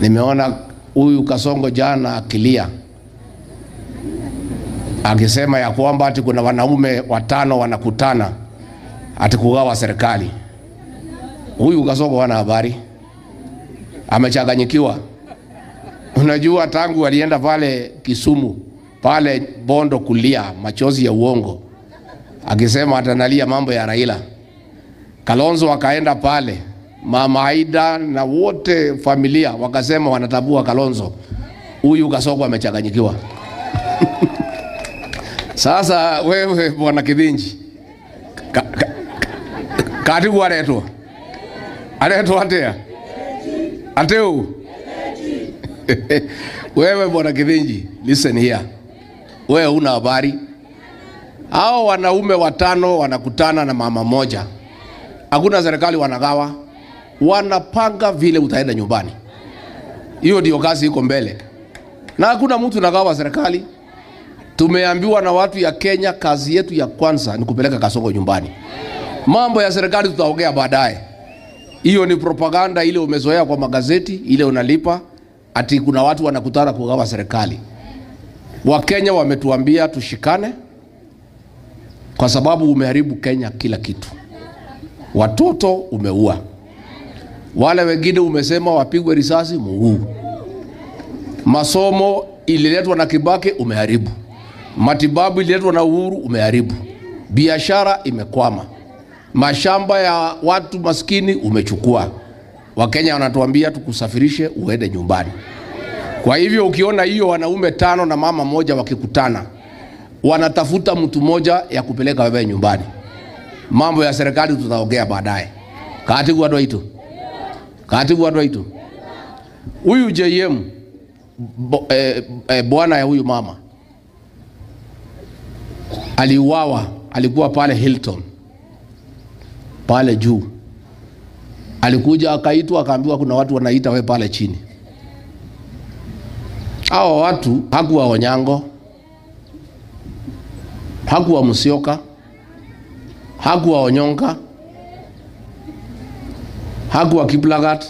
Nimeona huyu Kasongo jana akilia, akisema ya kwamba ati kuna wanaume 5 wanakutana ati kugawa serikali. Huyu Kasongo hana habari, amechanganyikiwa. Unajua tangu alienda pale Kisumu, pale Bondo kulia machozi ya uongo, akisema atanalia mambo ya Raila. Kalonzo akaenda pale, Mama Aida na wote familia wakasema wanatabua Kalonzo. Huyu Kasongo amechanganyikiwa. Sasa wewe bwana Kibinji, katibu aletwa atea ateu. Wewe bwana Kibinji, listen here. Wewe una habari? Hao wanaume 5 wanakutana na mama moja. Hakuna serikali wanagawa. Wanapanga vile utaenda nyumbani. Hiyo ndio kazi iko mbele. Na hakuna mtu nagawa serikali. Tumeambiwa na watu ya Kenya, kazi yetu ya kwanza ni kupeleka Kasongo nyumbani. Mambo ya serikali tutaongea baadaye. Hiyo ni propaganda ile umezoea kwa magazeti, ile unalipa ati kuna watu wanakutana kugawa serikali. Wakenya wametuambia tushikane, kwa sababu umeharibu Kenya kila kitu. Watoto umeua. Wale wengine umesema wapigwe risasi, muuu. Masomo ililetwa na Kibaki, umeharibu. Matibabu ililetwa na Uhuru, umeharibu. Biashara imekwama. Mashamba ya watu maskini umechukua. Wakenya wanatuambia tukusafirishe uende nyumbani. Kwa hivyo ukiona hiyo wanaume 5 na mama moja wakikutana, wanatafuta mtu moja ya kupeleka wewe nyumbani. Mambo ya serikali tutaongea baadaye. Katibu watu. Huyu JM bwana ya huyu mama aliuawa, alikuwa pale Hilton pale juu. Alikuja akaitwa akaambiwa kuna watu wanaita wewe pale chini. Hao watu hakuwa Onyango, hakuwa Musyoka, hakuwa Onyonka, hakuwa Kiplagat,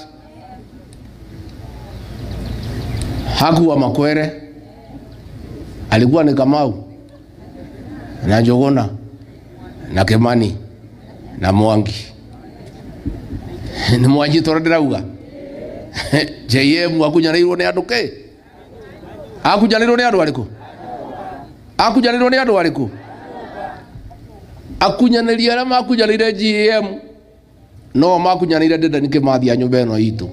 hakuwa Makwere. Alikuwa ni Kamau na Njogona na Kimani na Mwangi. Ni Mwangi torodauga. JM akunyanirwo ni andu ke? Akunyanirwo ni andu ariku? Akunyanirwo ni andu ariku? Akunyaniria na makunyanire JM. No makunyanire Dedan Kimathi a nyumba ino itu.